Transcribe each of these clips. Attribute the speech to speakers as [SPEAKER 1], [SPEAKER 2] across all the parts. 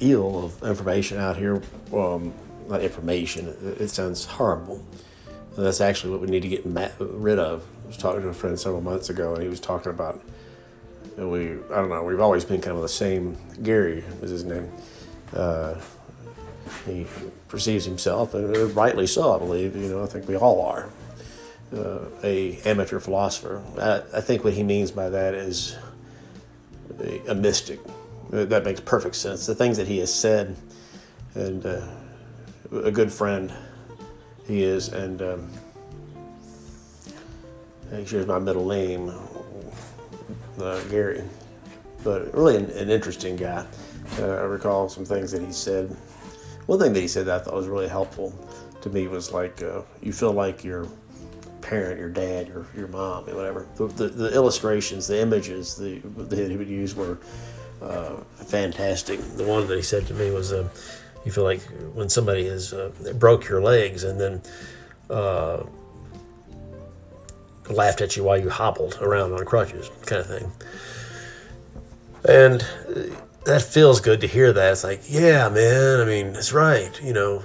[SPEAKER 1] eel of information out here. Not information. It sounds horrible. And that's actually what we need to get rid of. I was talking to a friend several months ago, and he was talking about I don't know. We've always been kind of the same. Gary was his name. He perceives himself, and rightly so, I believe. I think we all are. A amateur philosopher. I think what he means by that is a mystic. That makes perfect sense. The things that he has said, and a good friend he is, and he shares my middle name, Gary. But really an interesting guy. I recall some things that he said. One thing that he said that I thought was really helpful to me was like, you feel like your parent, your dad, your mom, whatever. The illustrations, the images that he would use were fantastic. The one that he said to me was, you feel like when somebody has broke your legs and then laughed at you while you hobbled around on crutches, kind of thing. And that feels good to hear that. It's like, yeah, man, I mean, that's right.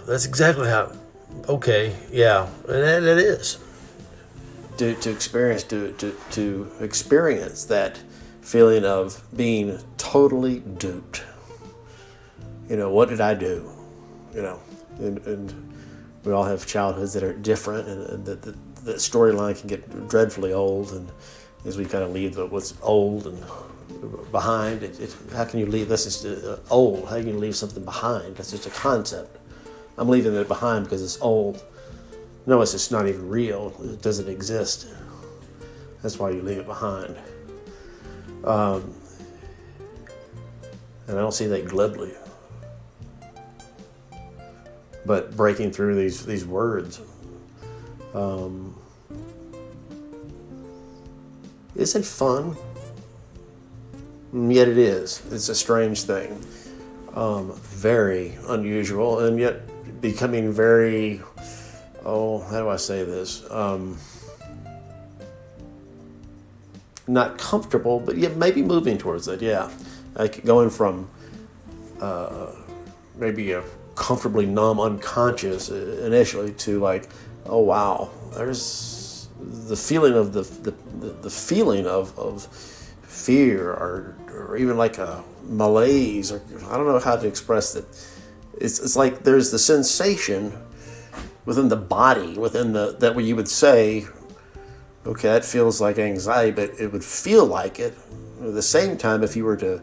[SPEAKER 1] That's exactly how, okay, yeah, and it is. To experience that feeling of being totally duped. What did I do? And we all have childhoods that are different, and the storyline can get dreadfully old, and as we kind of leave what's old and behind, how can you leave this is old? How can you leave something behind? That's just a concept. I'm leaving it behind because it's old. No, it's just not even real. It doesn't exist. That's why you leave it behind. And I don't see that glibly. But breaking through these words, isn't fun. And yet it is. It's a strange thing. Very unusual, and yet becoming very, how do I say this? Not comfortable, but yet maybe moving towards it, yeah. Like going from maybe a comfortably numb unconscious initially to like, oh wow, there's the feeling of the feeling of fear or even like a malaise, or I don't know how to express it. It's like there's the sensation within the body, that what you would say, okay, that feels like anxiety, but it would feel like it. At the same time, if you were to,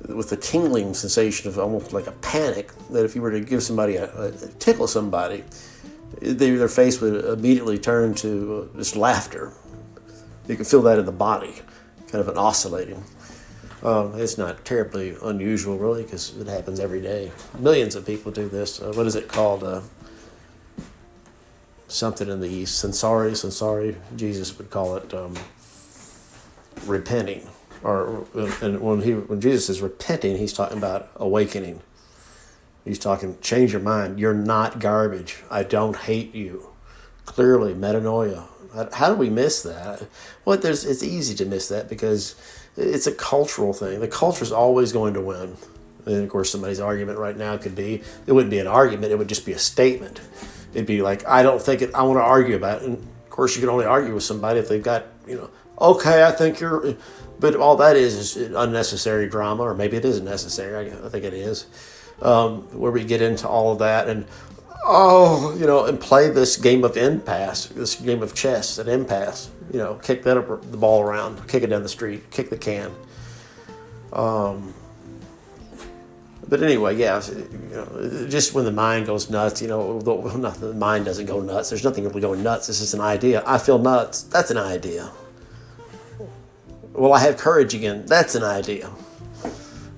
[SPEAKER 1] with the tingling sensation of almost like a panic, that if you were to give somebody tickle somebody, their face would immediately turn to just laughter. You can feel that in the body, kind of an oscillating. It's not terribly unusual, really, because it happens every day. Millions of people do this. What is it called? Something in the East. Sansari. Jesus would call it repenting. And when Jesus is repenting, he's talking about awakening. He's talking, change your mind. You're not garbage. I don't hate you. Clearly, metanoia. How do we miss that? Well, it's easy to miss that because it's a cultural thing. The culture is always going to win. And of course, somebody's argument right now could be, it wouldn't be an argument, it would just be a statement. It'd be like, I don't think it, I want to argue about it. And of course, you can only argue with somebody if they've got, okay, I think you're, but all that is unnecessary drama, or maybe it isn't necessary. I think it is. Where we get into all of that and, and play this game of impasse, this game of chess at impasse. Kick the ball around, kick it down the street, kick the can. But anyway, yeah, just when the mind goes nuts, the mind doesn't go nuts. There's nothing really going nuts. This is an idea. I feel nuts. That's an idea. Well, I have courage again. That's an idea.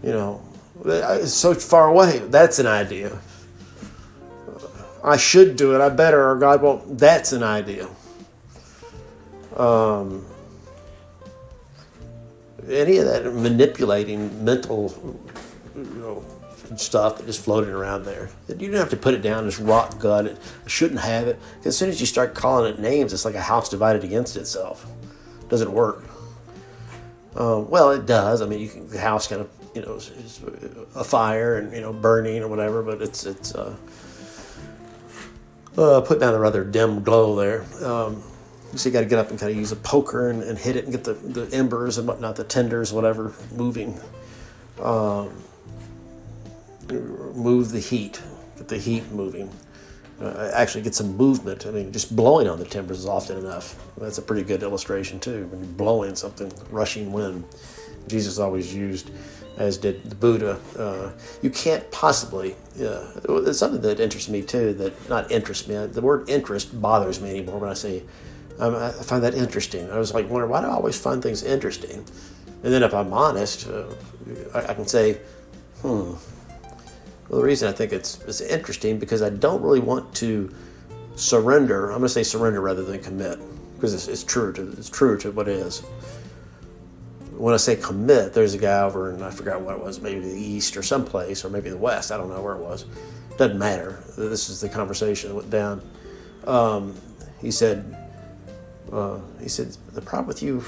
[SPEAKER 1] It's so far away. That's an idea. I should do it. I better, or God won't. That's an idea. Any of that manipulating mental, stuff that just floating around there. You don't have to put it down as rock gut. I shouldn't have it. As soon as you start calling it names, it's like a house divided against itself. It doesn't work. Well, it does. I mean, the house kind of is a fire and burning or whatever, but it's putting out a rather dim glow there. So you got to get up and kind of use a poker and hit it and get the embers and whatnot, the tenders, whatever, moving. Move the heat, get the heat moving. Actually get some movement. I mean, just blowing on the timbers is often enough. That's a pretty good illustration too. When you're blowing something, rushing wind. Jesus always used, as did the Buddha. You can't possibly. It's something that interests me too. That not interests me. The word interest bothers me anymore when I say. I find that interesting. I was like, wondering why do I always find things interesting? And then if I'm honest, I can say, Well, the reason I think it's interesting because I don't really want to surrender. I'm going to say surrender rather than commit because it's true to what it is. When I say commit, there's a guy over in, I forgot what it was, maybe the East or someplace, or maybe the West. I don't know where it was. Doesn't matter. This is the conversation that went down. He said, the problem with you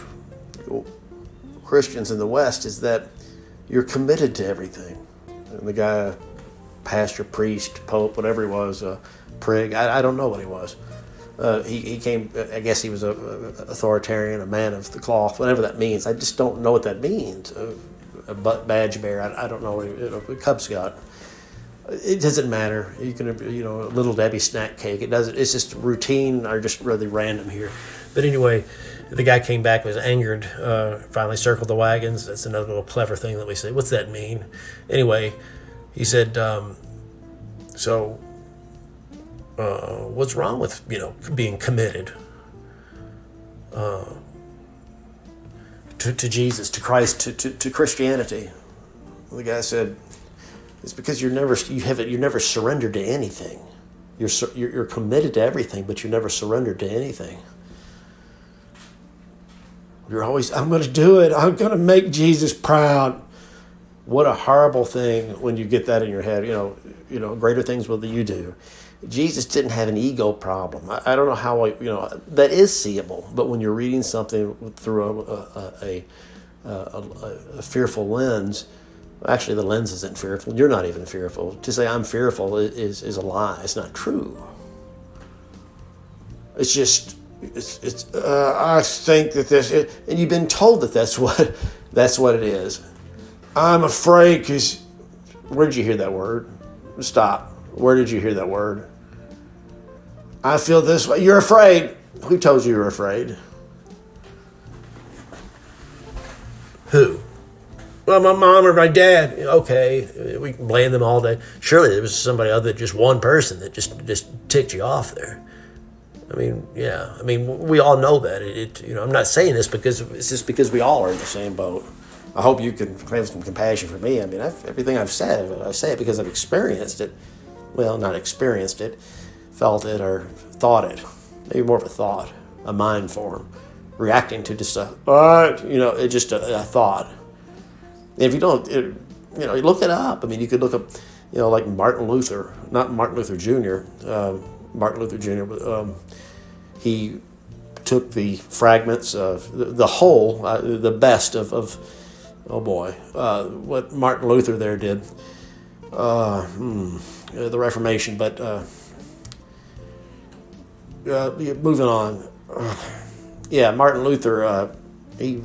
[SPEAKER 1] Christians in the West is that you're committed to everything. And the guy, pastor, priest, pope, whatever he was, prig, I don't know what he was. He came, I guess he was a authoritarian, a man of the cloth, whatever that means. I just don't know what that means. A badge bearer, I don't know, a Cub Scout. It doesn't matter. You can, a Little Debbie snack cake. It doesn't. It's just routine or just really random here. But anyway, the guy came back, was angered. Finally circled the wagons. That's another little clever thing that we say. What's that mean? Anyway, he said, what's wrong with being committed to Jesus, to Christ, to Christianity? Well, the guy said, it's because you're never surrendered to anything. You're committed to everything, but you're never surrendered to anything. You're always, I'm going to do it. I'm going to make Jesus proud. What a horrible thing when you get that in your head. Greater things will you do. Jesus didn't have an ego problem. I don't know how that is seeable, but when you're reading something through a fearful lens. Actually, the lens isn't fearful. You're not even fearful. To say I'm fearful is a lie. It's not true. It's just, I think that and you've been told that that's what it is. I'm afraid because, where did you hear that word? Stop. Where did you hear that word? I feel this way. You're afraid. Who told you you're afraid? Who? Well, my mom or my dad. Okay, we can blame them all day. Surely there was somebody other than just one person that just ticked you off there. I mean, yeah. I mean, we all know that. I'm not saying this because it's just because we all are in the same boat. I hope you can have some compassion for me. I mean, everything I've said, I say it because I've experienced it. Well, not experienced it, felt it or thought it. Maybe more of a thought, a mind form, reacting to just it's just a thought. If you don't, you look it up. I mean, you could look up, like Martin Luther, not Martin Luther Jr., Martin Luther Jr., but he took the fragments of the whole, the best of what Martin Luther there did, the Reformation, but moving on. Martin Luther, he